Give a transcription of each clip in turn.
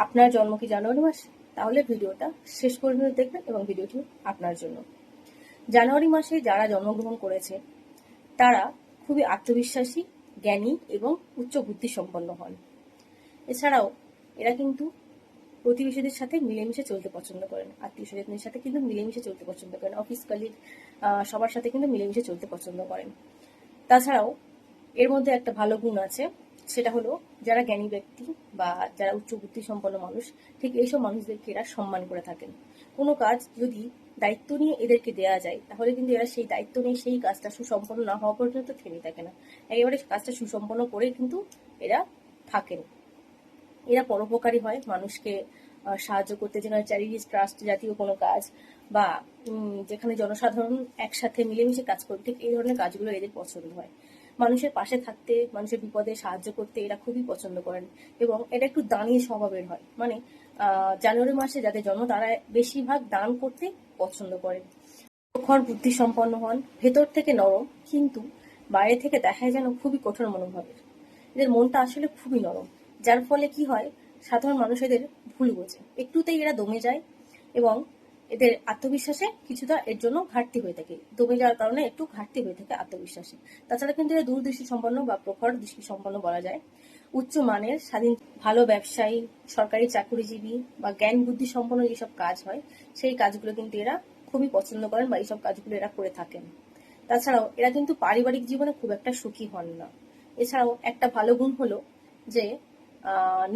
আপনার জন্ম কি জানুয়ারি মাসে? তাহলে ভিডিওটা শেষ পর্যন্ত দেখবেন এবং ভিডিওটি আপনার জন্য। জানুয়ারি মাসে যারা জন্মগ্রহণ করেছে তারা খুবই আত্মবিশ্বাসী, জ্ঞানী এবং উচ্চ বুদ্ধি সম্পন্ন হন। এছাড়াও এরা কিন্তু প্রতিবেশীদের সাথে মিলেমিশে চলতে পছন্দ করেন, আত্মীয় স্বজনদের সাথে কিন্তু মিলেমিশে চলতে পছন্দ করেন, অফিস কলিগ সবার সাথে কিন্তু মিলেমিশে চলতে পছন্দ করেন। তাছাড়াও এর মধ্যে একটা ভালো গুণ আছে, সেটা হলো যারা জ্ঞানী ব্যক্তি বা যারা উচ্চ বুদ্ধি সম্পন্ন মানুষ, ঠিক এইসব মানুষদেরকে এরা সম্মান করে থাকেন। কোনো কাজ যদি দায়িত্ব নিয়ে এদেরকে দেওয়া যায় তাহলে কিন্তু এরা সেই দায়িত্ব নিয়ে সেই কাজটা সুসম্পন্ন না হওয়া পর্যন্ত থেমে থাকে না, একেবারে কাজটা সুসম্পন্ন করেই কিন্তু এরা থাকেন। এরা পরোপকারী হয়, মানুষকে সাহায্য করতে, যেখানে চ্যারিটি ট্রাস্ট জাতীয় কোনো কাজ বা যেখানে জনসাধারণ একসাথে মিলেমিশে কাজ করবে, ঠিক এই ধরনের কাজগুলো এদের পছন্দ হয়। মানুষের পাশে থাকতে, মানুষের বিপদে সাহায্য করতে এরা খুবই পছন্দ করেন এবং এটা একটু দানি স্বভাবের হয়। মানে জানুয়ারি মাসে যাদের জন্ম তারা বেশিরভাগ দান করতে পছন্দ করেন। প্রখর বুদ্ধি সম্পন্ন হন, ভেতর থেকে নরম কিন্তু বাইরে থেকে দেখায় যেন খুবই কঠোর মনোভাবের। এদের মনটা আসলে খুবই নরম, যার ফলে কি হয়, সাধারণ মানুষ এদের ভুল বোঝে, একটুতেই এরা দমে যায় এবং এদের আত্মবিশ্বাসে কিছুটা এর জন্য ঘাটতি হয়ে থাকে, দমে যাওয়ার কারণে একটু ঘাটতি হয়ে থাকে আত্মবিশ্বাসে। তাছাড়া কিন্তু এরা দূরদৃষ্টি সম্পন্ন বা প্রখর দৃষ্টি সম্পন্ন বলা যায়। উচ্চ মানের স্বাধীন, ভালো ব্যবসায়ী, সরকারি চাকরিজীবী বা জ্ঞান বুদ্ধি সম্পন্ন যেসব কাজ হয় সেই কাজগুলো কিন্তু এরা খুবই পছন্দ করেন বা এইসব কাজগুলো এরা করে থাকেন। তাছাড়াও এরা কিন্তু পারিবারিক জীবনে খুব একটা সুখী হন না। এছাড়াও একটা ভালো গুণ হলো যে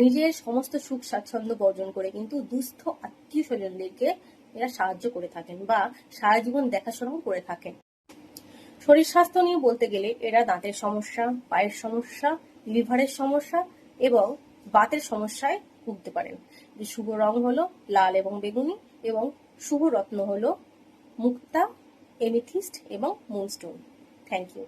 নিজের সমস্ত সুখ স্বাচ্ছন্দ্য বর্জন করে কিন্তু দুস্থ আত্মীয় স্বজনদেরকে এরা সাহায্য করে থাকেন বা সারা জীবন দেখাশোনাও করে থাকেন। শরীর স্বাস্থ্য নিয়ে বলতে গেলে এরা দাঁতের সমস্যা, পায়ের সমস্যা, লিভারের সমস্যা এবং বাতের সমস্যায় ভুগতে পারেন। শুভ রং হলো লাল এবং বেগুনি এবং শুভ রত্ন হলো মুক্তা, এমিথিস্ট এবং মুনস্টোন। Thank you.